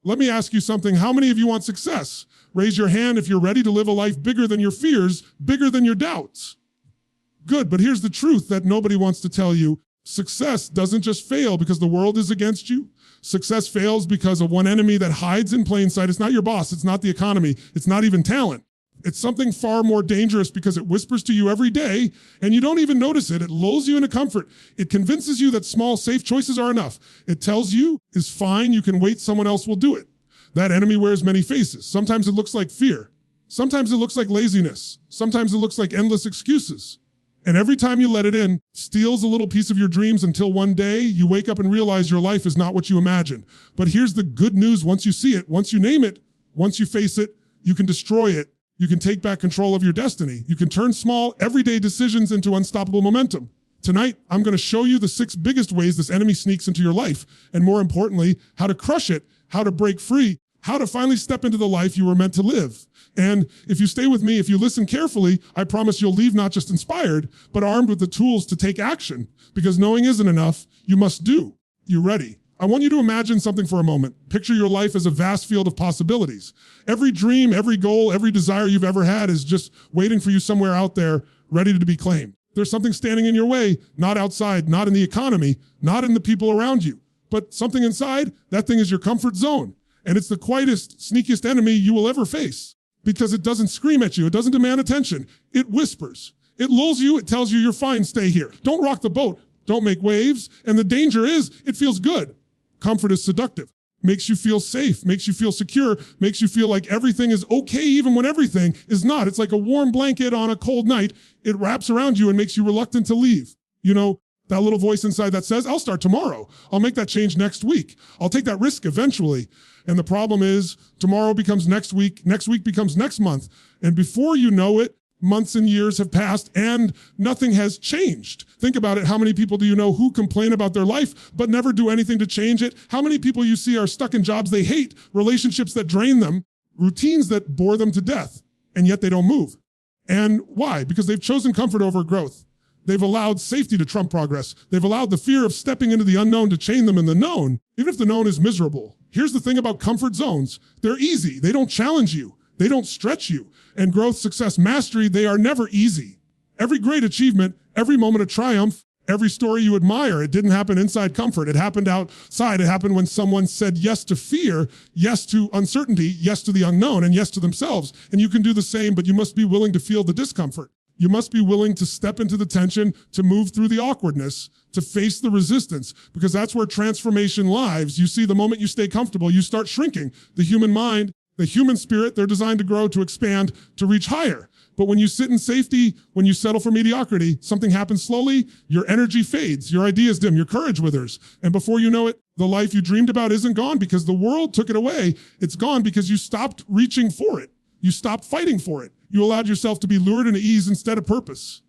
Let me ask you something. How many of you want success? Raise your hand if you're ready to live a life bigger than your fears, bigger than your doubts. Good, but here's the truth that nobody wants to tell you. Success doesn't just fail because the world is against you. Success fails because of one enemy that hides in plain sight. It's not your boss. It's not the economy. It's not even talent. It's something far more dangerous because it whispers to you every day and you don't even notice it. It lulls you into comfort. It convinces you that small, safe choices are enough. It tells you it's fine. You can wait. Someone else will do it. That enemy wears many faces. Sometimes it looks like fear. Sometimes it looks like laziness. Sometimes it looks like endless excuses. And every time you let it in, steals a little piece of your dreams until one day you wake up and realize your life is not what you imagined. But here's the good news. Once you see it, once you name it, once you face it, you can destroy it. You can take back control of your destiny. You can turn small, everyday decisions into unstoppable momentum. Tonight, I'm going to show you the 6 biggest ways this enemy sneaks into your life. And more importantly, how to crush it, how to break free, how to finally step into the life you were meant to live. And if you stay with me, if you listen carefully, I promise you'll leave not just inspired, but armed with the tools to take action. Because knowing isn't enough, you must do. You ready? I want you to imagine something for a moment. Picture your life as a vast field of possibilities. Every dream, every goal, every desire you've ever had is just waiting for you somewhere out there, ready to be claimed. There's something standing in your way, not outside, not in the economy, not in the people around you, but something inside. That thing is your comfort zone. And it's the quietest, sneakiest enemy you will ever face because it doesn't scream at you. It doesn't demand attention. It whispers. It lulls you. It tells you you're fine. Stay here. Don't rock the boat. Don't make waves. And the danger is it feels good. Comfort is seductive. Makes you feel safe, makes you feel secure, makes you feel like everything is okay even when everything is not. It's like a warm blanket on a cold night. It wraps around you and makes you reluctant to leave. You know, that little voice inside that says, I'll start tomorrow. I'll make that change next week. I'll take that risk eventually. And the problem is tomorrow becomes next week becomes next month. And before you know it, months and years have passed and nothing has changed. Think about it. How many people do you know who complain about their life but never do anything to change it? How many people you see are stuck in jobs they hate, relationships that drain them, routines that bore them to death, and yet they don't move? And why? Because they've chosen comfort over growth. They've allowed safety to trump progress. They've allowed the fear of stepping into the unknown to chain them in the known, even if the known is miserable. Here's the thing about comfort zones. They're easy. They don't challenge you. They don't stretch you. And growth, success, mastery, they are never easy. Every great achievement, every moment of triumph, every story you admire, it didn't happen inside comfort. It happened outside. It happened when someone said yes to fear, yes to uncertainty, yes to the unknown, and yes to themselves. And you can do the same, but you must be willing to feel the discomfort. You must be willing to step into the tension, to move through the awkwardness, to face the resistance, because that's where transformation lies. You see, the moment you stay comfortable, you start shrinking. The human mind, the human spirit, they're designed to grow, to expand, to reach higher. But when you sit in safety, when you settle for mediocrity, something happens slowly, your energy fades, your ideas dim, your courage withers. And before you know it, the life you dreamed about isn't gone because the world took it away. It's gone because you stopped reaching for it. You stopped fighting for it. You allowed yourself to be lured into ease instead of purpose.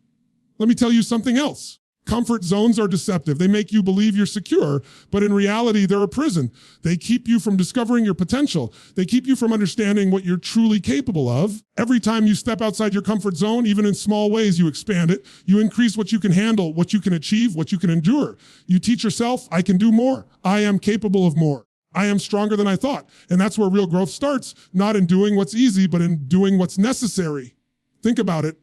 Let me tell you something else. Comfort zones are deceptive. They make you believe you're secure, but in reality, they're a prison. They keep you from discovering your potential. They keep you from understanding what you're truly capable of. Every time you step outside your comfort zone, even in small ways, you expand it. You increase what you can handle, what you can achieve, what you can endure. You teach yourself, I can do more. I am capable of more. I am stronger than I thought. And that's where real growth starts, not in doing what's easy, but in doing what's necessary. Think about it.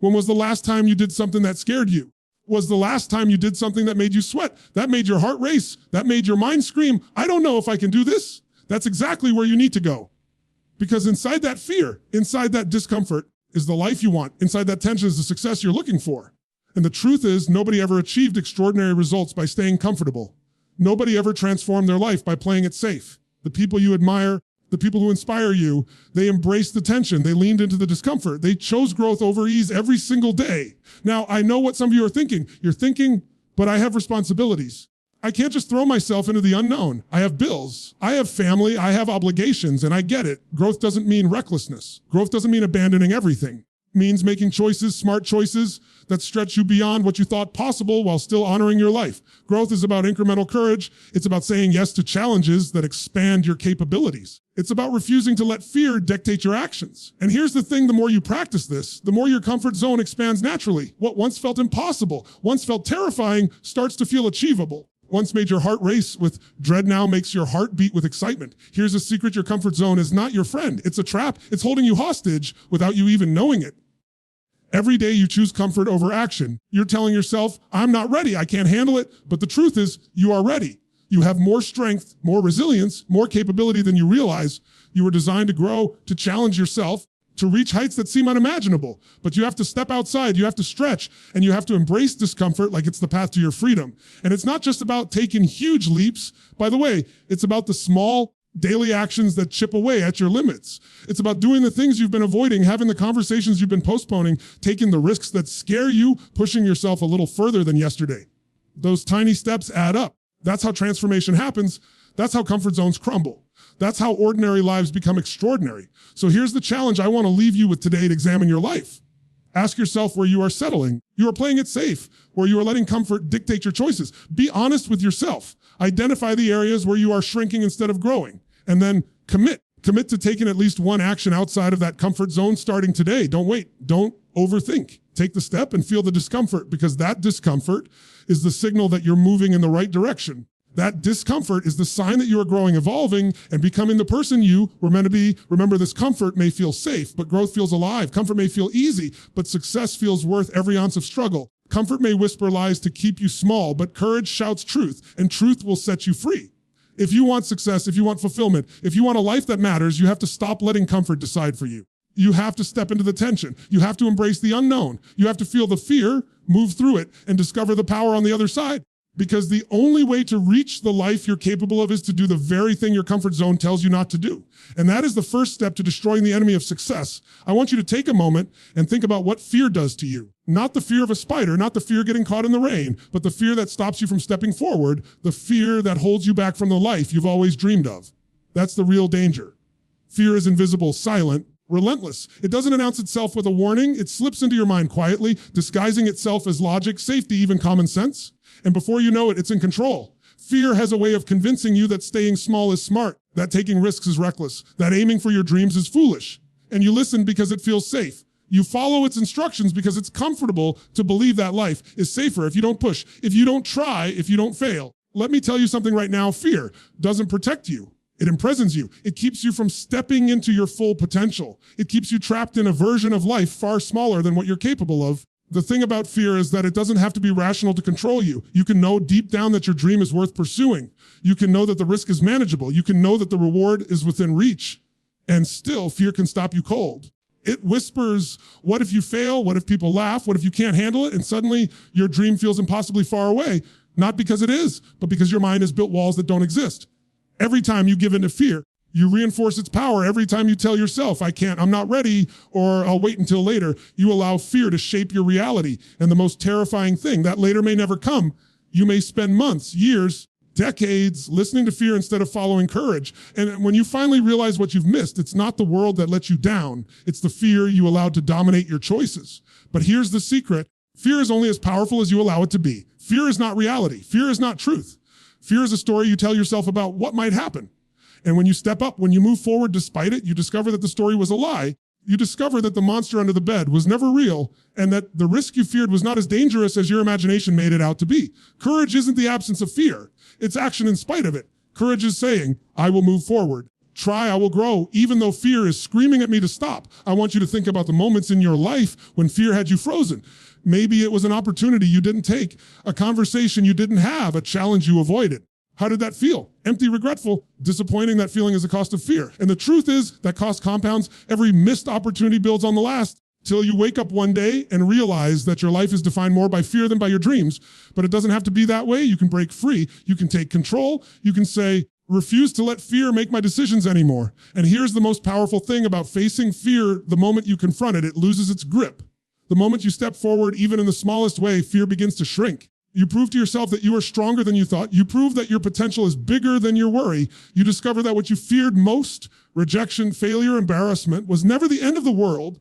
When was the last time you did something that scared you? Was the last time you did something that made you sweat? That made your heart race? That made your mind scream, I don't know if I can do this? That's exactly where you need to go. Because inside that fear, inside that discomfort is the life you want. Inside that tension is the success you're looking for. And the truth is, nobody ever achieved extraordinary results by staying comfortable. Nobody ever transformed their life by playing it safe. The people you admire, the people who inspire you, they embraced the tension. They leaned into the discomfort. They chose growth over ease every single day. Now, I know what some of you are thinking. You're thinking, but I have responsibilities. I can't just throw myself into the unknown. I have bills. I have family. I have obligations, and I get it. Growth doesn't mean recklessness. Growth doesn't mean abandoning everything. It means making choices, smart choices that stretch you beyond what you thought possible while still honoring your life. Growth is about incremental courage. It's about saying yes to challenges that expand your capabilities. It's about refusing to let fear dictate your actions. And here's the thing, the more you practice this, the more your comfort zone expands naturally. What once felt impossible, once felt terrifying, starts to feel achievable. once made your heart race with dread now makes your heart beat with excitement. Here's a secret: your comfort zone is not your friend. It's a trap. It's holding you hostage without you even knowing it. Every day you choose comfort over action. You're telling yourself, I'm not ready, I can't handle it. But the truth is, you are ready. You have more strength, more resilience, more capability than you realize. You were designed to grow, to challenge yourself, to reach heights that seem unimaginable. But you have to step outside, you have to stretch, and you have to embrace discomfort like it's the path to your freedom. And it's not just about taking huge leaps. By the way, it's about the small daily actions that chip away at your limits. It's about doing the things you've been avoiding, having the conversations you've been postponing, taking the risks that scare you, pushing yourself a little further than yesterday. Those tiny steps add up. That's how transformation happens. That's how comfort zones crumble. That's how ordinary lives become extraordinary. So here's the challenge I want to leave you with today to examine your life. Ask yourself where you are settling. You are playing it safe, where you are letting comfort dictate your choices. Be honest with yourself. Identify the areas where you are shrinking instead of growing. And then commit. Commit to taking at least one action outside of that comfort zone starting today. Don't wait. Don't overthink. Take the step and feel the discomfort, because that discomfort is the signal that you're moving in the right direction. That discomfort is the sign that you are growing, evolving, and becoming the person you were meant to be. Remember, this comfort may feel safe, but growth feels alive. Comfort may feel easy, but success feels worth every ounce of struggle. Comfort may whisper lies to keep you small, but courage shouts truth, and truth will set you free. If you want success, if you want fulfillment, if you want a life that matters, you have to stop letting comfort decide for you. You have to step into the tension. You have to embrace the unknown. You have to feel the fear, move through it, and discover the power on the other side. Because the only way to reach the life you're capable of is to do the very thing your comfort zone tells you not to do. And that is the first step to destroying the enemy of success. I want you to take a moment and think about what fear does to you. Not the fear of a spider, not the fear of getting caught in the rain, but the fear that stops you from stepping forward, the fear that holds you back from the life you've always dreamed of. That's the real danger. Fear is invisible, silent, relentless. It doesn't announce itself with a warning. It slips into your mind quietly, disguising itself as logic, safety, even common sense. And before you know it, it's in control. Fear has a way of convincing you that staying small is smart, that taking risks is reckless, that aiming for your dreams is foolish. And you listen because it feels safe. You follow its instructions because it's comfortable to believe that life is safer if you don't push, if you don't try, if you don't fail. Let me tell you something right now. Fear doesn't protect you. It imprisons you. It keeps you from stepping into your full potential. It keeps you trapped in a version of life far smaller than what you're capable of. The thing about fear is that it doesn't have to be rational to control you. You can know deep down that your dream is worth pursuing. You can know that the risk is manageable. You can know that the reward is within reach. And still, fear can stop you cold. It whispers, what if you fail? What if people laugh? What if you can't handle it? And suddenly your dream feels impossibly far away. Not because it is, but because your mind has built walls that don't exist. Every time you give in to fear, you reinforce its power. Every time you tell yourself, I can't, I'm not ready, or I'll wait until later, you allow fear to shape your reality. And the most terrifying thing, that later may never come. You may spend months, years, decades listening to fear instead of following courage. And when you finally realize what you've missed, it's not the world that let you down. It's the fear you allowed to dominate your choices. But here's the secret. Fear is only as powerful as you allow it to be. Fear is not reality. Fear is not truth. Fear is a story you tell yourself about what might happen. And when you step up, when you move forward despite it, you discover that the story was a lie. You discover that the monster under the bed was never real, and that the risk you feared was not as dangerous as your imagination made it out to be. Courage isn't the absence of fear. It's action in spite of it. Courage is saying, I will move forward. Try, I will grow, even though fear is screaming at me to stop. I want you to think about the moments in your life when fear had you frozen. Maybe it was an opportunity you didn't take, a conversation you didn't have, a challenge you avoided. How did that feel? Empty, regretful, disappointing. That feeling is the cost of fear. And the truth is that cost compounds. Every missed opportunity builds on the last, till you wake up one day and realize that your life is defined more by fear than by your dreams. But it doesn't have to be that way. You can break free. You can take control. You can say, refuse to let fear make my decisions anymore. And here's the most powerful thing about facing fear. The moment you confront it, it loses its grip. The moment you step forward, even in the smallest way, fear begins to shrink. You prove to yourself that you are stronger than you thought. You prove that your potential is bigger than your worry. You discover that what you feared most, rejection, failure, embarrassment, was never the end of the world.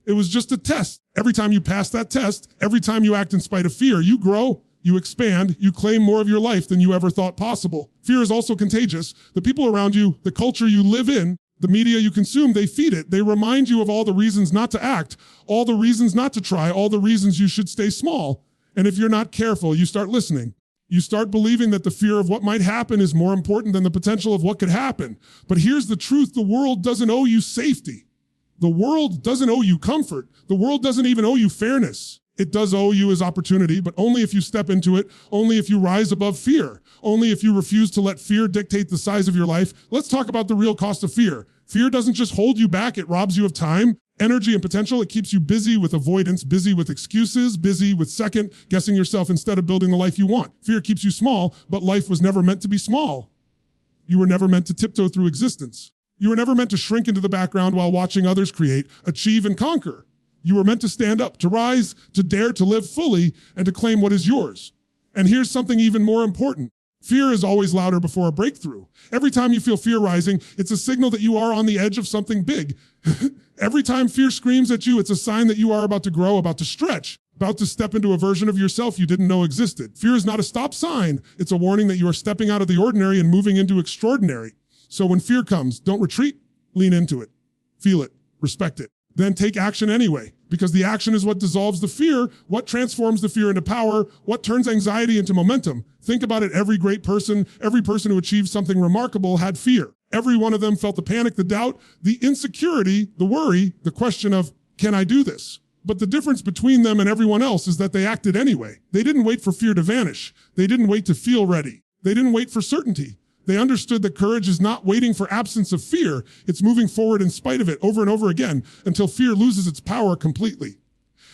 It was just a test. Every time you pass that test, every time you act in spite of fear, you grow, you expand, you claim more of your life than you ever thought possible. Fear is also contagious. The people around you, the culture you live in, the media you consume, they feed it. They remind you of all the reasons not to act, all the reasons not to try, all the reasons you should stay small. And if you're not careful, you start listening. You start believing that the fear of what might happen is more important than the potential of what could happen. But here's the truth. The world doesn't owe you safety. The world doesn't owe you comfort. The world doesn't even owe you fairness. It does owe you as opportunity, but only if you step into it, only if you rise above fear, only if you refuse to let fear dictate the size of your life. Let's talk about the real cost of fear. Fear doesn't just hold you back, it robs you of time, energy, and potential. It keeps you busy with avoidance, busy with excuses, busy with second guessing yourself instead of building the life you want. Fear keeps you small, but life was never meant to be small. You were never meant to tiptoe through existence. You were never meant to shrink into the background while watching others create, achieve, and conquer. You were meant to stand up, to rise, to dare to live fully, and to claim what is yours. And here's something even more important. Fear is always louder before a breakthrough. Every time you feel fear rising, it's a signal that you are on the edge of something big. Every time fear screams at you, it's a sign that you are about to grow, about to stretch, about to step into a version of yourself you didn't know existed. Fear is not a stop sign. It's a warning that you are stepping out of the ordinary and moving into extraordinary. So when fear comes, don't retreat, lean into it, feel it, respect it. Then take action anyway, because the action is what dissolves the fear, what transforms the fear into power, what turns anxiety into momentum. Think about it. Every great person, every person who achieved something remarkable had fear. Every one of them felt the panic, the doubt, the insecurity, the worry, the question of, can I do this? But the difference between them and everyone else is that they acted anyway. They didn't wait for fear to vanish. They didn't wait to feel ready. They didn't wait for certainty. They understood that courage is not waiting for absence of fear. It's moving forward in spite of it over and over again until fear loses its power completely.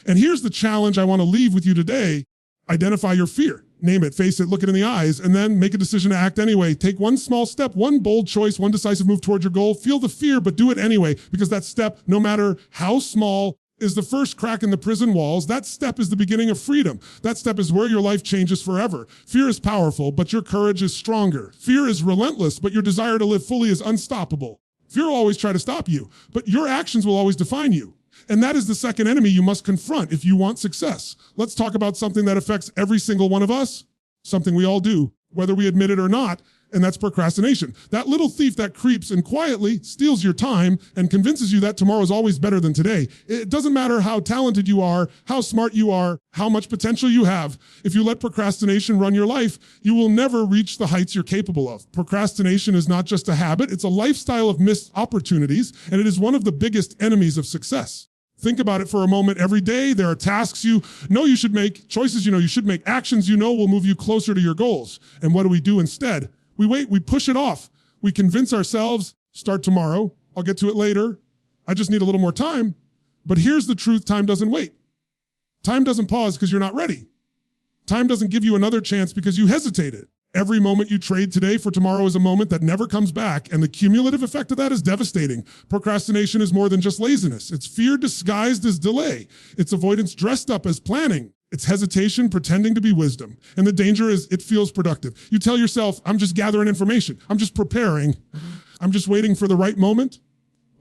And here's the challenge I want to leave with you today. Identify your fear. Name it, face it, look it in the eyes, and then make a decision to act anyway. Take one small step, one bold choice, one decisive move towards your goal. Feel the fear, but do it anyway, because that step, no matter how small, is the first crack in the prison walls. That step is the beginning of freedom. That step is where your life changes forever. Fear is powerful, but your courage is stronger. Fear is relentless, but your desire to live fully is unstoppable. Fear will always try to stop you, but your actions will always define you. And that is the second enemy you must confront if you want success. Let's talk about something that affects every single one of us, something we all do, whether we admit it or not, and that's procrastination. That little thief that creeps and quietly steals your time and convinces you that tomorrow is always better than today. It doesn't matter how talented you are, how smart you are, how much potential you have. If you let procrastination run your life, you will never reach the heights you're capable of. Procrastination is not just a habit, it's a lifestyle of missed opportunities, and it is one of the biggest enemies of success. Think about it for a moment. Every day, there are tasks you know you should make, choices you know you should make, actions you know will move you closer to your goals. And what do we do instead? We wait, we push it off. We convince ourselves, start tomorrow, I'll get to it later, I just need a little more time. But here's the truth, time doesn't wait. Time doesn't pause because you're not ready. Time doesn't give you another chance because you hesitated. Every moment you trade today for tomorrow is a moment that never comes back, and the cumulative effect of that is devastating. Procrastination is more than just laziness. It's fear disguised as delay. It's avoidance dressed up as planning. It's hesitation pretending to be wisdom. And the danger is it feels productive. You tell yourself, I'm just gathering information. I'm just preparing. I'm just waiting for the right moment.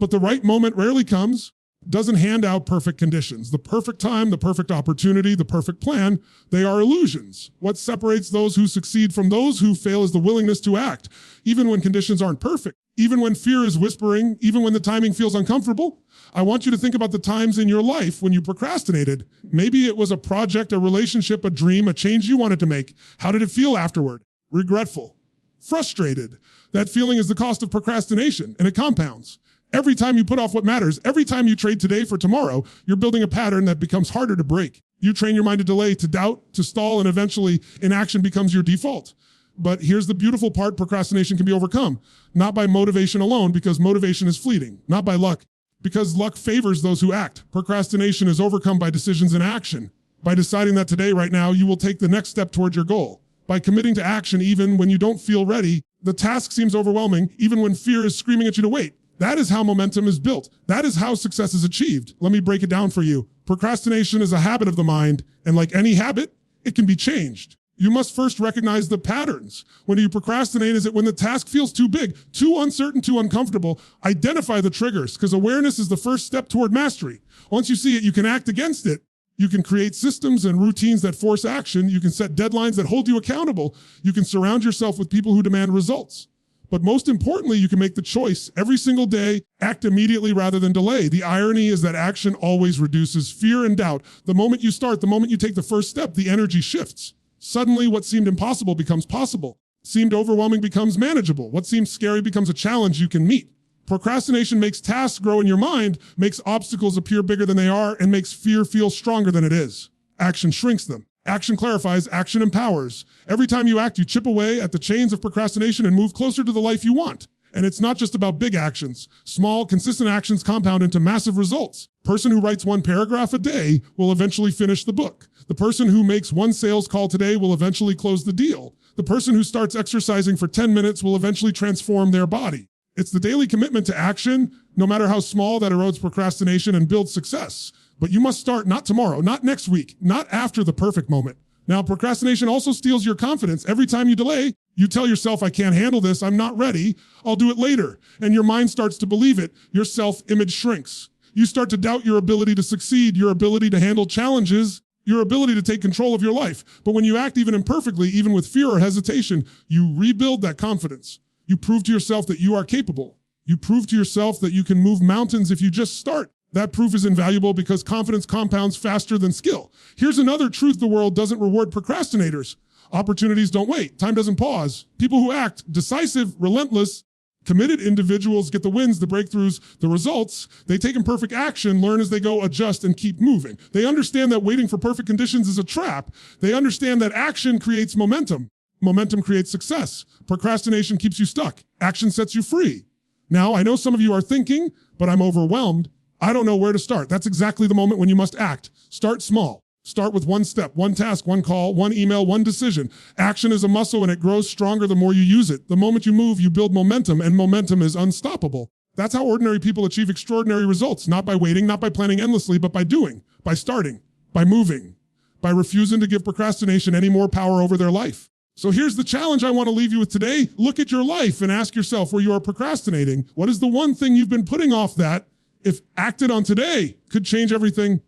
But the right moment rarely comes, doesn't hand out perfect conditions. The perfect time, the perfect opportunity, the perfect plan, they are illusions. What separates those who succeed from those who fail is the willingness to act, even when conditions aren't perfect, even when fear is whispering, even when the timing feels uncomfortable. I want you to think about the times in your life when you procrastinated. Maybe it was a project, a relationship, a dream, a change you wanted to make. How did it feel afterward? Regretful, frustrated. That feeling is the cost of procrastination, and it compounds. Every time you put off what matters, every time you trade today for tomorrow, you're building a pattern that becomes harder to break. You train your mind to delay, to doubt, to stall, and eventually inaction becomes your default. But here's the beautiful part, procrastination can be overcome. Not by motivation alone, because motivation is fleeting. Not by luck, because luck favors those who act. Procrastination is overcome by decisions and action. By deciding that today, right now, you will take the next step toward your goal. By committing to action even when you don't feel ready, the task seems overwhelming, even when fear is screaming at you to wait. That is how momentum is built. That is how success is achieved. Let me break it down for you. Procrastination is a habit of the mind, and like any habit, it can be changed. You must first recognize the patterns. When you procrastinate, is it when the task feels too big, too uncertain, too uncomfortable? Identify the triggers, because awareness is the first step toward mastery. Once you see it, you can act against it. You can create systems and routines that force action. You can set deadlines that hold you accountable. You can surround yourself with people who demand results. But most importantly, you can make the choice every single day, act immediately rather than delay. The irony is that action always reduces fear and doubt. The moment you start, the moment you take the first step, the energy shifts. Suddenly, what seemed impossible becomes possible. Seemed overwhelming becomes manageable. What seems scary becomes a challenge you can meet. Procrastination makes tasks grow in your mind, makes obstacles appear bigger than they are, and makes fear feel stronger than it is. Action shrinks them. Action clarifies, action empowers. Every time you act, you chip away at the chains of procrastination and move closer to the life you want. And it's not just about big actions. Small, consistent actions compound into massive results. Person who writes one paragraph a day will eventually finish the book. The person who makes one sales call today will eventually close the deal. The person who starts exercising for 10 minutes will eventually transform their body. It's the daily commitment to action, no matter how small, that erodes procrastination and builds success. But you must start not tomorrow, not next week, not after the perfect moment. Now, procrastination also steals your confidence. Every time you delay, you tell yourself, I can't handle this, I'm not ready, I'll do it later. And your mind starts to believe it. Your self-image shrinks. You start to doubt your ability to succeed, your ability to handle challenges, your ability to take control of your life. But when you act even imperfectly, even with fear or hesitation, you rebuild that confidence. You prove to yourself that you are capable. You prove to yourself that you can move mountains if you just start. That proof is invaluable because confidence compounds faster than skill. Here's another truth: the world doesn't reward procrastinators. Opportunities don't wait. Time doesn't pause. People who act, decisive, relentless, committed individuals get the wins, the breakthroughs, the results. They take imperfect action, learn as they go, adjust, and keep moving. They understand that waiting for perfect conditions is a trap. They understand that action creates momentum. Momentum creates success. Procrastination keeps you stuck. Action sets you free. Now, I know some of you are thinking, but I'm overwhelmed. I don't know where to start. That's exactly the moment when you must act. Start small. Start with one step, one task, one call, one email, one decision. Action is a muscle and it grows stronger the more you use it. The moment you move, you build momentum, and momentum is unstoppable. That's how ordinary people achieve extraordinary results, not by waiting, not by planning endlessly, but by doing, by starting, by moving, by refusing to give procrastination any more power over their life. So here's the challenge I want to leave you with today. Look at your life and ask yourself where you are procrastinating. What is the one thing you've been putting off that, if acted on today, could change everything?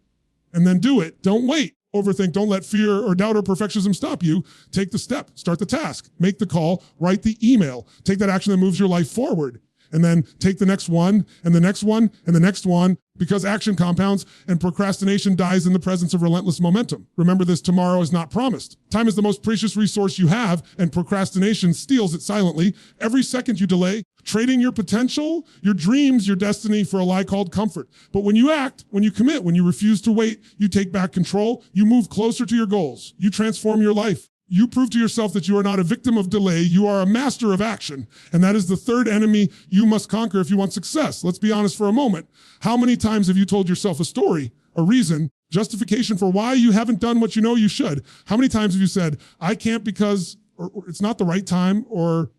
And then do it. Don't wait. Overthink. Don't let fear or doubt or perfectionism stop you. Take the step. Start the task. Make the call. Write the email. Take that action that moves your life forward. And then take the next one and the next one and the next one, because action compounds and procrastination dies in the presence of relentless momentum. Remember this: tomorrow is not promised. Time is the most precious resource you have, and procrastination steals it silently. Every second you delay, trading your potential, your dreams, your destiny for a lie called comfort. But when you act, when you commit, when you refuse to wait, you take back control, you move closer to your goals, you transform your life. You prove to yourself that you are not a victim of delay, you are a master of action. And that is the third enemy you must conquer if you want success. Let's be honest for a moment. How many times have you told yourself a story, a reason, justification for why you haven't done what you know you should? How many times have you said, I can't because, or it's not the right time, or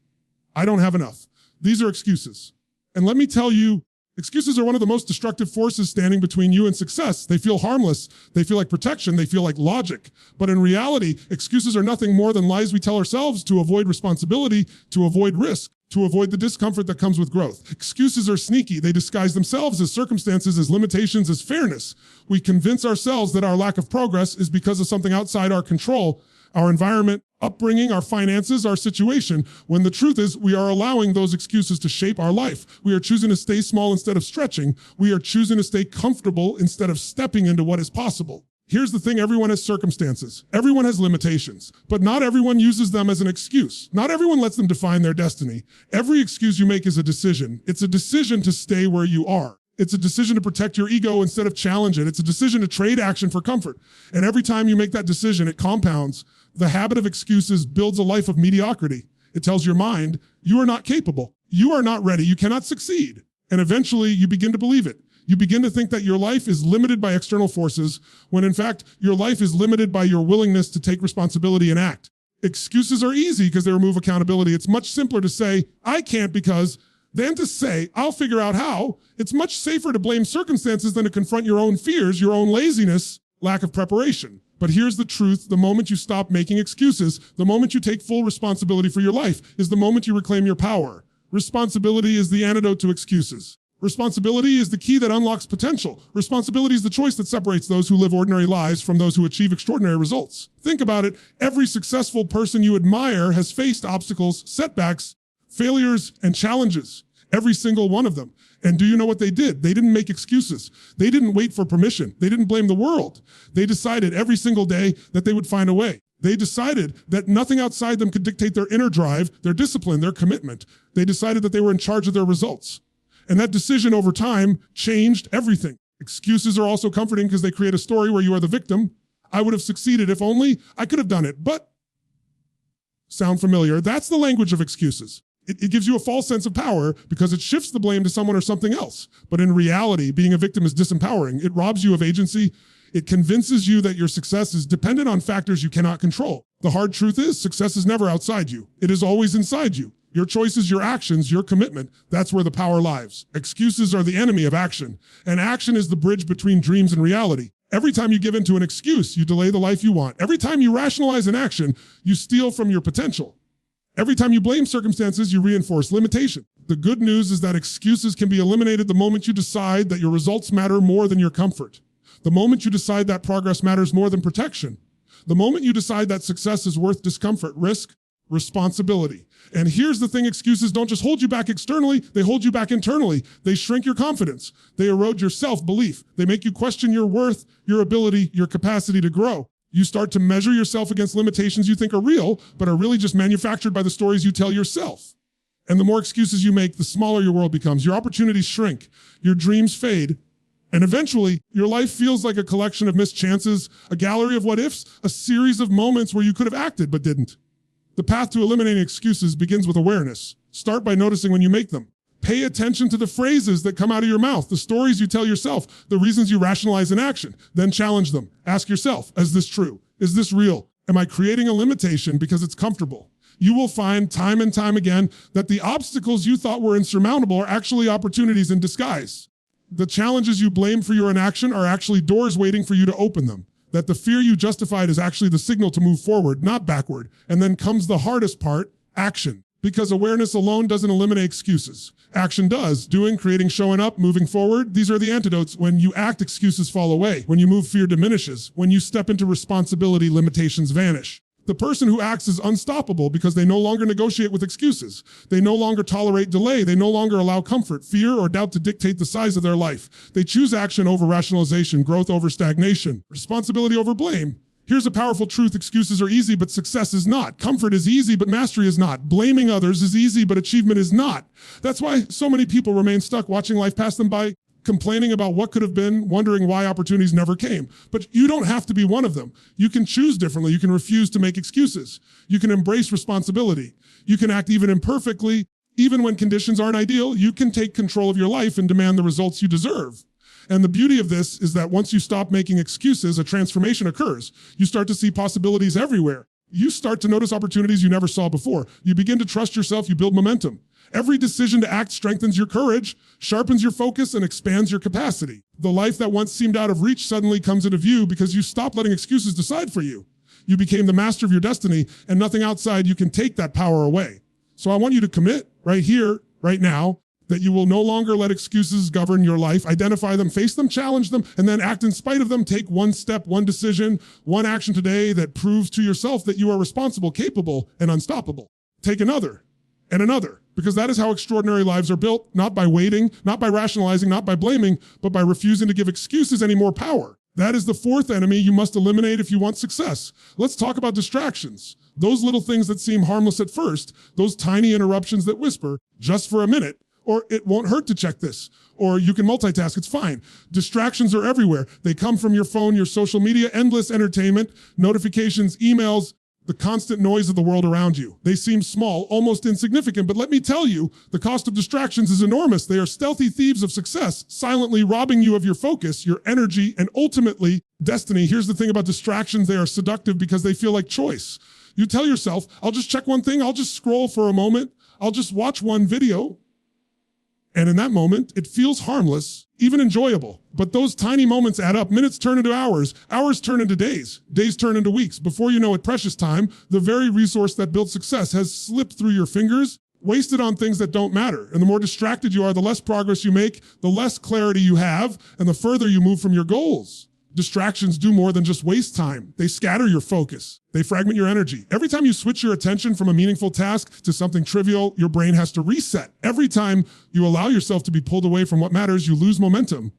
I don't have enough? These are excuses. And let me tell you, excuses are one of the most destructive forces standing between you and success. They feel harmless. They feel like protection. They feel like logic. But in reality, excuses are nothing more than lies we tell ourselves to avoid responsibility, to avoid risk, to avoid the discomfort that comes with growth. Excuses are sneaky. They disguise themselves as circumstances, as limitations, as fairness. We convince ourselves that our lack of progress is because of something outside our control, our environment, upbringing, our finances, our situation, when the truth is we are allowing those excuses to shape our life. We are choosing to stay small instead of stretching. We are choosing to stay comfortable instead of stepping into what is possible. Here's the thing: everyone has circumstances. Everyone has limitations, but not everyone uses them as an excuse. Not everyone lets them define their destiny. Every excuse you make is a decision. It's a decision to stay where you are. It's a decision to protect your ego instead of challenge it. It's a decision to trade action for comfort. And every time you make that decision, it compounds. The habit of excuses builds a life of mediocrity. It tells your mind, you are not capable. You are not ready. You cannot succeed. And eventually you begin to believe it. You begin to think that your life is limited by external forces, when in fact, your life is limited by your willingness to take responsibility and act. Excuses are easy because they remove accountability. It's much simpler to say, I can't because, than to say, I'll figure out how. It's much safer to blame circumstances than to confront your own fears, your own laziness, lack of preparation. But here's the truth: the moment you stop making excuses, the moment you take full responsibility for your life, is the moment you reclaim your power. Responsibility is the antidote to excuses. Responsibility is the key that unlocks potential. Responsibility is the choice that separates those who live ordinary lives from those who achieve extraordinary results. Think about it. Every successful person you admire has faced obstacles, setbacks, failures, and challenges. Every single one of them. And do you know what they did? They didn't make excuses. They didn't wait for permission. They didn't blame the world. They decided every single day that they would find a way. They decided that nothing outside them could dictate their inner drive, their discipline, their commitment. They decided that they were in charge of their results. And that decision over time changed everything. Excuses are also comforting because they create a story where you are the victim. I would have succeeded if only I could have done it, but sound familiar? That's the language of excuses. It gives you a false sense of power because it shifts the blame to someone or something else. But in reality, being a victim is disempowering. It robs you of agency. It convinces you that your success is dependent on factors you cannot control. The hard truth is, success is never outside you. It is always inside you. Your choices, your actions, your commitment, that's where the power lies. Excuses are the enemy of action, and action is the bridge between dreams and reality. Every time you give in to an excuse, you delay the life you want. Every time you rationalize an action, you steal from your potential. Every time you blame circumstances, you reinforce limitation. The good news is that excuses can be eliminated the moment you decide that your results matter more than your comfort. The moment you decide that progress matters more than protection. The moment you decide that success is worth discomfort, risk, responsibility. And here's the thing, excuses don't just hold you back externally, they hold you back internally. They shrink your confidence. They erode your self-belief. They make you question your worth, your ability, your capacity to grow. You start to measure yourself against limitations you think are real, but are really just manufactured by the stories you tell yourself. And the more excuses you make, the smaller your world becomes. Your opportunities shrink, your dreams fade, and eventually your life feels like a collection of missed chances, a gallery of what ifs, a series of moments where you could have acted but didn't. The path to eliminating excuses begins with awareness. Start by noticing when you make them. Pay attention to the phrases that come out of your mouth, the stories you tell yourself, the reasons you rationalize an action. Then challenge them. Ask yourself, is this true? Is this real? Am I creating a limitation because it's comfortable? You will find time and time again that the obstacles you thought were insurmountable are actually opportunities in disguise. The challenges you blame for your inaction are actually doors waiting for you to open them. That the fear you justified is actually the signal to move forward, not backward. And then comes the hardest part, action. Because awareness alone doesn't eliminate excuses. Action does. Doing, creating, showing up, moving forward. These are the antidotes. When you act, excuses fall away. When you move, fear diminishes. When you step into responsibility, limitations vanish. The person who acts is unstoppable because they no longer negotiate with excuses. They no longer tolerate delay. They no longer allow comfort, fear, or doubt to dictate the size of their life. They choose action over rationalization, growth over stagnation, responsibility over blame. Here's a powerful truth. Excuses are easy, but success is not. Comfort is easy, but mastery is not. Blaming others is easy, but achievement is not. That's why so many people remain stuck watching life pass them by, complaining about what could have been, wondering why opportunities never came. But you don't have to be one of them. You can choose differently. You can refuse to make excuses. You can embrace responsibility. You can act even imperfectly. Even when conditions aren't ideal, you can take control of your life and demand the results you deserve. And the beauty of this is that once you stop making excuses, a transformation occurs. You start to see possibilities everywhere. You start to notice opportunities you never saw before. You begin to trust yourself. You build momentum. Every decision to act strengthens your courage, sharpens your focus, and expands your capacity. The life that once seemed out of reach suddenly comes into view because you stopped letting excuses decide for you. You became the master of your destiny, and nothing outside you can take that power away. So I want you to commit right here, right now, that you will no longer let excuses govern your life. Identify them, face them, challenge them, and then act in spite of them. Take one step, one decision, one action today that proves to yourself that you are responsible, capable, and unstoppable. Take another and another, because that is how extraordinary lives are built, not by waiting, not by rationalizing, not by blaming, but by refusing to give excuses any more power. That is the fourth enemy you must eliminate if you want success. Let's talk about distractions. Those little things that seem harmless at first, those tiny interruptions that whisper, just for a minute, or it won't hurt to check this, or you can multitask, it's fine. Distractions are everywhere. They come from your phone, your social media, endless entertainment, notifications, emails, the constant noise of the world around you. They seem small, almost insignificant, but let me tell you, the cost of distractions is enormous. They are stealthy thieves of success, silently robbing you of your focus, your energy, and ultimately destiny. Here's the thing about distractions. They are seductive because they feel like choice. You tell yourself, I'll just check one thing. I'll just scroll for a moment. I'll just watch one video. And in that moment, it feels harmless, even enjoyable. But those tiny moments add up. Minutes turn into hours. Hours turn into days. Days turn into weeks. Before you know it, precious time, the very resource that built success, has slipped through your fingers, wasted on things that don't matter. And the more distracted you are, the less progress you make, the less clarity you have, and the further you move from your goals. Distractions do more than just waste time. They scatter your focus. They fragment your energy. Every time you switch your attention from a meaningful task to something trivial, your brain has to reset. Every time you allow yourself to be pulled away from what matters, you lose momentum.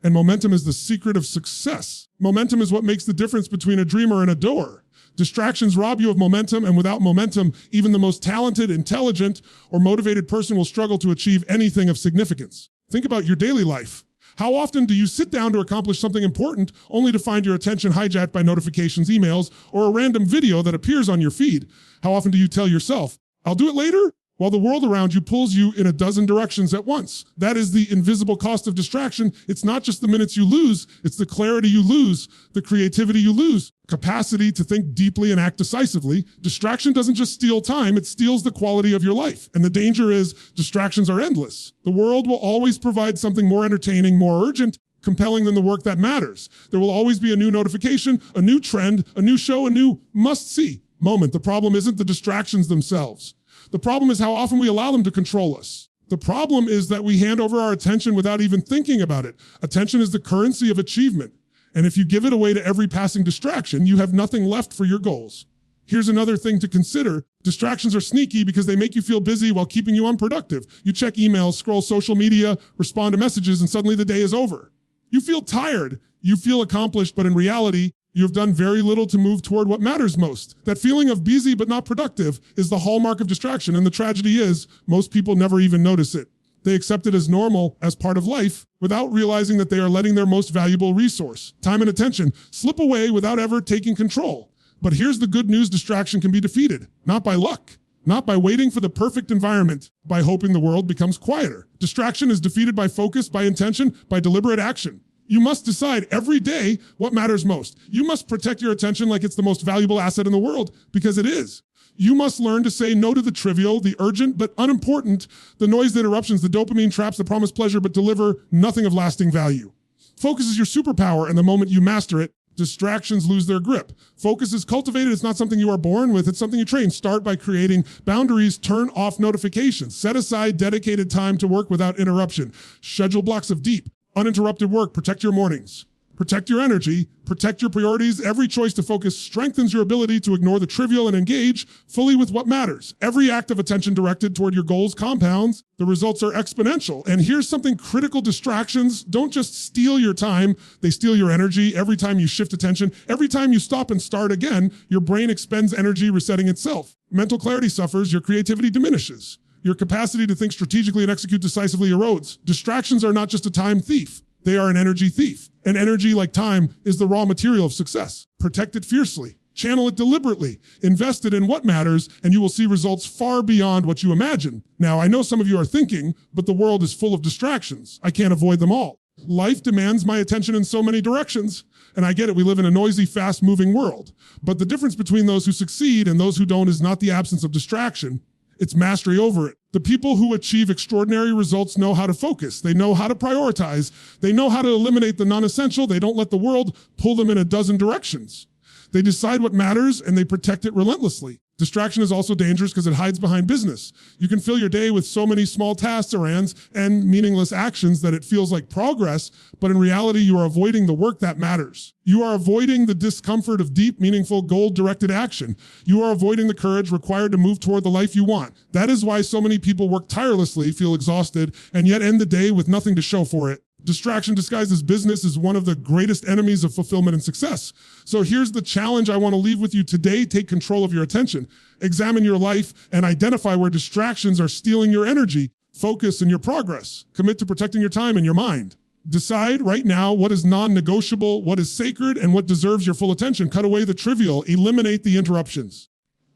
And momentum is the secret of success. Momentum is what makes the difference between a dreamer and a doer. Distractions rob you of momentum, and without momentum, even the most talented, intelligent, or motivated person will struggle to achieve anything of significance. Think about your daily life. How often do you sit down to accomplish something important only to find your attention hijacked by notifications, emails, or a random video that appears on your feed? How often do you tell yourself, "I'll do it later," while the world around you pulls you in a dozen directions at once? That is the invisible cost of distraction. It's not just the minutes you lose, it's the clarity you lose, the creativity you lose, capacity to think deeply and act decisively. Distraction doesn't just steal time, it steals the quality of your life. And the danger is distractions are endless. The world will always provide something more entertaining, more urgent, compelling than the work that matters. There will always be a new notification, a new trend, a new show, a new must-see moment. The problem isn't the distractions themselves. The problem is how often we allow them to control us. The problem is that we hand over our attention without even thinking about it. Attention is the currency of achievement. And if you give it away to every passing distraction, you have nothing left for your goals. Here's another thing to consider. Distractions are sneaky because they make you feel busy while keeping you unproductive. You check emails, scroll social media, respond to messages, and suddenly the day is over. You feel tired. You feel accomplished, but in reality, you have done very little to move toward what matters most. That feeling of busy but not productive is the hallmark of distraction, and the tragedy is most people never even notice it. They accept it as normal, as part of life, without realizing that they are letting their most valuable resource, time and attention, slip away without ever taking control. But here's the good news: distraction can be defeated, not by luck, not by waiting for the perfect environment, by hoping the world becomes quieter. Distraction is defeated by focus, by intention, by deliberate action. You must decide every day what matters most. You must protect your attention like it's the most valuable asset in the world, because it is. You must learn to say no to the trivial, the urgent but unimportant, the noise, the interruptions, the dopamine traps that promise pleasure but deliver nothing of lasting value. Focus is your superpower, and the moment you master it, distractions lose their grip. Focus is cultivated. It's not something you are born with. It's something you train. Start by creating boundaries. Turn off notifications. Set aside dedicated time to work without interruption. Schedule blocks of deep, uninterrupted work. Protect your mornings. Protect your energy. Protect your priorities. Every choice to focus strengthens your ability to ignore the trivial and engage fully with what matters. Every act of attention directed toward your goals compounds. The results are exponential. And here's something critical: distractions don't just steal your time, they steal your energy. Every time you shift attention, every time you stop and start again, your brain expends energy resetting itself. Mental clarity suffers, your creativity diminishes. Your capacity to think strategically and execute decisively erodes. Distractions are not just a time thief. They are an energy thief. And energy, like time, is the raw material of success. Protect it fiercely. Channel it deliberately. Invest it in what matters, and you will see results far beyond what you imagine. Now, I know some of you are thinking, but the world is full of distractions. I can't avoid them all. Life demands my attention in so many directions. And I get it, we live in a noisy, fast-moving world. But the difference between those who succeed and those who don't is not the absence of distraction. It's mastery over it. The people who achieve extraordinary results know how to focus. They know how to prioritize. They know how to eliminate the non-essential. They don't let the world pull them in a dozen directions. They decide what matters and they protect it relentlessly. Distraction is also dangerous because it hides behind business. You can fill your day with so many small tasks, errands, and meaningless actions that it feels like progress, but in reality, you are avoiding the work that matters. You are avoiding the discomfort of deep, meaningful, goal-directed action. You are avoiding the courage required to move toward the life you want. That is why so many people work tirelessly, feel exhausted, and yet end the day with nothing to show for it. Distraction disguised as business is one of the greatest enemies of fulfillment and success. So here's the challenge I want to leave with you today. Take control of your attention. Examine your life and identify where distractions are stealing your energy, focus, and your progress. Commit to protecting your time and your mind. Decide right now what is non-negotiable, what is sacred, and what deserves your full attention. Cut away the trivial. Eliminate the interruptions.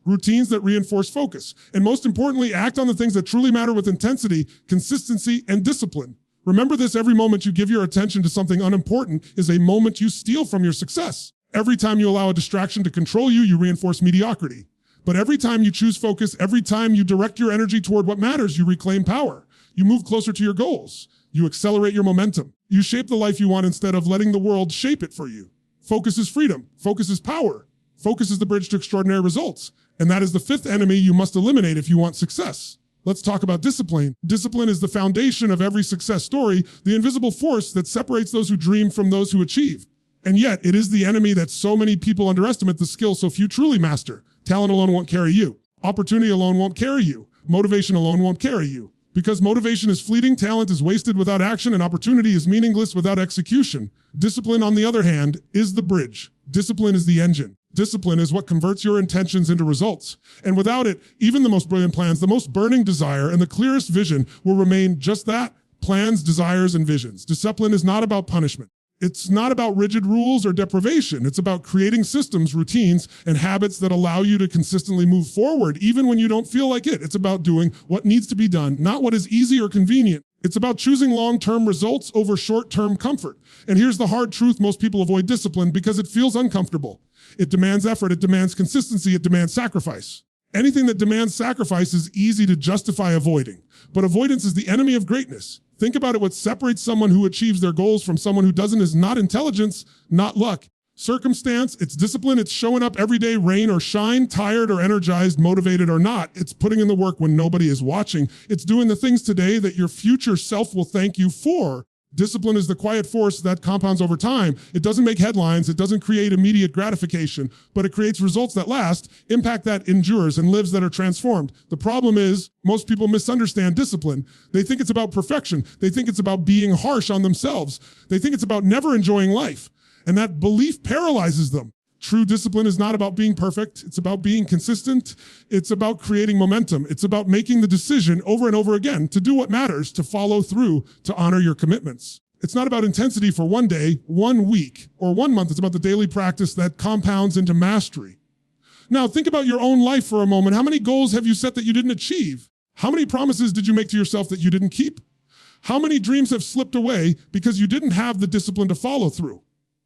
Routines that reinforce focus. And most importantly, act on the things that truly matter with intensity, consistency, and discipline. Remember this: every moment you give your attention to something unimportant is a moment you steal from your success. Every time you allow a distraction to control you, you reinforce mediocrity. But every time you choose focus, every time you direct your energy toward what matters, you reclaim power. You move closer to your goals. You accelerate your momentum. You shape the life you want instead of letting the world shape it for you. Focus is freedom. Focus is power. Focus is the bridge to extraordinary results. And that is the fifth enemy you must eliminate if you want success. Let's talk about discipline. Discipline is the foundation of every success story, the invisible force that separates those who dream from those who achieve. And yet, it is the enemy that so many people underestimate, the skill so few truly master. Talent alone won't carry you. Opportunity alone won't carry you. Motivation alone won't carry you. Because motivation is fleeting, talent is wasted without action, and opportunity is meaningless without execution. Discipline, on the other hand, is the bridge. Discipline is the engine. Discipline is what converts your intentions into results. And without it, even the most brilliant plans, the most burning desire, and the clearest vision will remain just that: plans, desires, and visions. Discipline is not about punishment. It's not about rigid rules or deprivation. It's about creating systems, routines, and habits that allow you to consistently move forward, even when you don't feel like it. It's about doing what needs to be done, not what is easy or convenient. It's about choosing long-term results over short-term comfort. And here's the hard truth: most people avoid discipline because it feels uncomfortable. It demands effort, it demands consistency, it demands sacrifice. Anything that demands sacrifice is easy to justify avoiding, but avoidance is the enemy of greatness. Think about it: what separates someone who achieves their goals from someone who doesn't is not intelligence, not luck. Circumstance, it's discipline, it's showing up every day, rain or shine, tired or energized, motivated or not. It's putting in the work when nobody is watching. It's doing the things today that your future self will thank you for. Discipline is the quiet force that compounds over time. It doesn't make headlines, it doesn't create immediate gratification, but it creates results that last, impact that endures, and lives that are transformed. The problem is, most people misunderstand discipline. They think it's about perfection. They think it's about being harsh on themselves. They think it's about never enjoying life. And that belief paralyzes them. True discipline is not about being perfect. It's about being consistent. It's about creating momentum. It's about making the decision over and over again to do what matters, to follow through, to honor your commitments. It's not about intensity for one day, 1 week, or 1 month. It's about the daily practice that compounds into mastery. Now, think about your own life for a moment. How many goals have you set that you didn't achieve? How many promises did you make to yourself that you didn't keep? How many dreams have slipped away because you didn't have the discipline to follow through?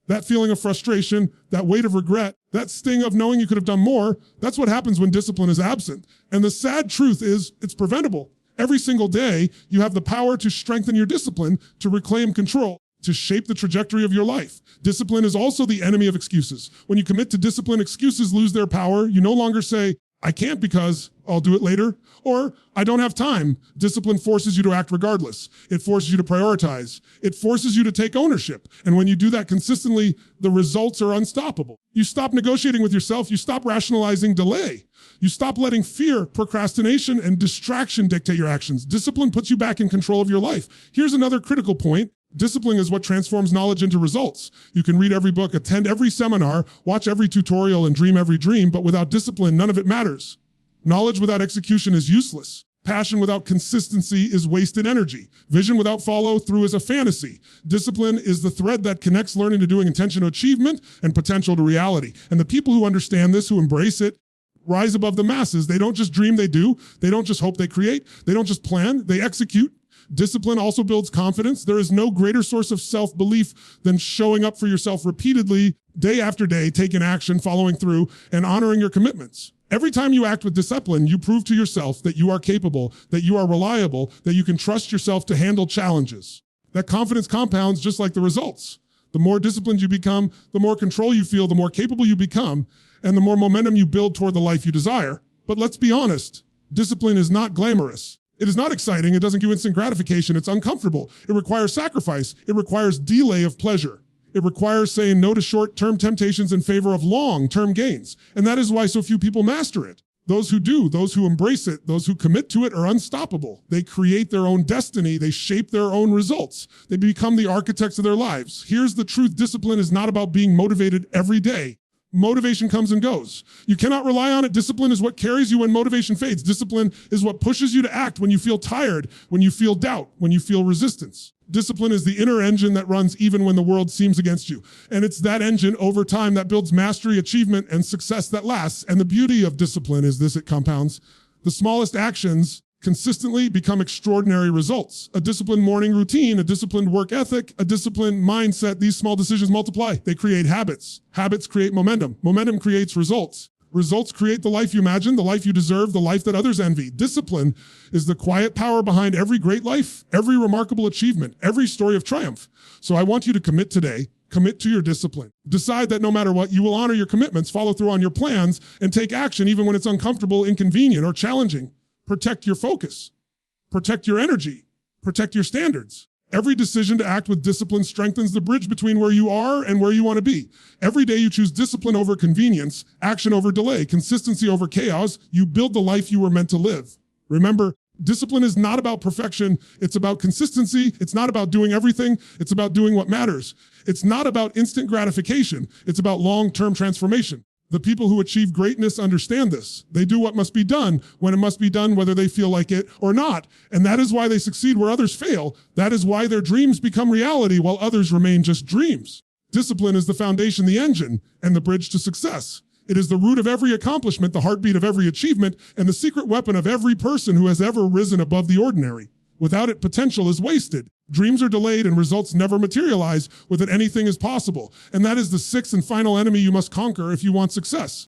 That feeling of frustration, that weight of regret, that sting of knowing you could have done more, that's what happens when discipline is absent. And the sad truth is, it's preventable. Every single day, you have the power to strengthen your discipline, to reclaim control, to shape the trajectory of your life. Discipline is also the enemy of excuses. When you commit to discipline, excuses lose their power. You no longer say, I can't because I'll do it later, or I don't have time. Discipline forces you to act regardless. It forces you to prioritize. It forces you to take ownership. And when you do that consistently, the results are unstoppable. You stop negotiating with yourself. You stop rationalizing delay. You stop letting fear, procrastination, and distraction dictate your actions. Discipline puts you back in control of your life. Here's another critical point. Discipline is what transforms knowledge into results. You can read every book, attend every seminar, watch every tutorial, and dream every dream, but without discipline, none of it matters. Knowledge without execution is useless. Passion without consistency is wasted energy. Vision without follow-through is a fantasy. Discipline is the thread that connects learning to doing, intention to achievement, and potential to reality. And the people who understand this, who embrace it, rise above the masses. They don't just dream, they do. They don't just hope, they create. They don't just plan, they execute. Discipline also builds confidence. There is no greater source of self-belief than showing up for yourself repeatedly, day after day, taking action, following through, and honoring your commitments. Every time you act with discipline, you prove to yourself that you are capable, that you are reliable, that you can trust yourself to handle challenges. That confidence compounds just like the results. The more disciplined you become, the more control you feel, the more capable you become, and the more momentum you build toward the life you desire. But let's be honest, discipline is not glamorous. It is not exciting. It doesn't give instant gratification. It's uncomfortable. It requires sacrifice. It requires delay of pleasure. It requires saying no to short-term temptations in favor of long-term gains. And that is why so few people master it. Those who do, those who embrace it, those who commit to it are unstoppable. They create their own destiny. They shape their own results. They become the architects of their lives. Here's the truth. Discipline is not about being motivated every day. Motivation comes and goes. You cannot rely on it. Discipline is what carries you when motivation fades. Discipline is what pushes you to act when you feel tired, when you feel doubt, when you feel resistance. Discipline is the inner engine that runs even when the world seems against you. And it's that engine over time that builds mastery, achievement, and success that lasts. And the beauty of discipline is this: it compounds. The smallest actions consistently become extraordinary results. A disciplined morning routine, a disciplined work ethic, a disciplined mindset, these small decisions multiply. They create habits. Habits create momentum. Momentum creates results. Results create the life you imagine, the life you deserve, the life that others envy. Discipline is the quiet power behind every great life, every remarkable achievement, every story of triumph. So I want you to commit today. Commit to your discipline. Decide that no matter what, you will honor your commitments, follow through on your plans, and take action even when it's uncomfortable, inconvenient, or challenging. Protect your focus. Protect your energy. Protect your standards. Every decision to act with discipline strengthens the bridge between where you are and where you want to be. Every day you choose discipline over convenience, action over delay, consistency over chaos. You build the life you were meant to live. Remember, discipline is not about perfection. It's about consistency. It's not about doing everything. It's about doing what matters. It's not about instant gratification. It's about long-term transformation. The people who achieve greatness understand this. They do what must be done when it must be done, whether they feel like it or not. And that is why they succeed where others fail. That is why their dreams become reality while others remain just dreams. Discipline is the foundation, the engine, and the bridge to success. It is the root of every accomplishment, the heartbeat of every achievement, and the secret weapon of every person who has ever risen above the ordinary. Without it, potential is wasted. Dreams are delayed and results never materialize. With it, anything is possible. And that is the sixth and final enemy you must conquer if you want success.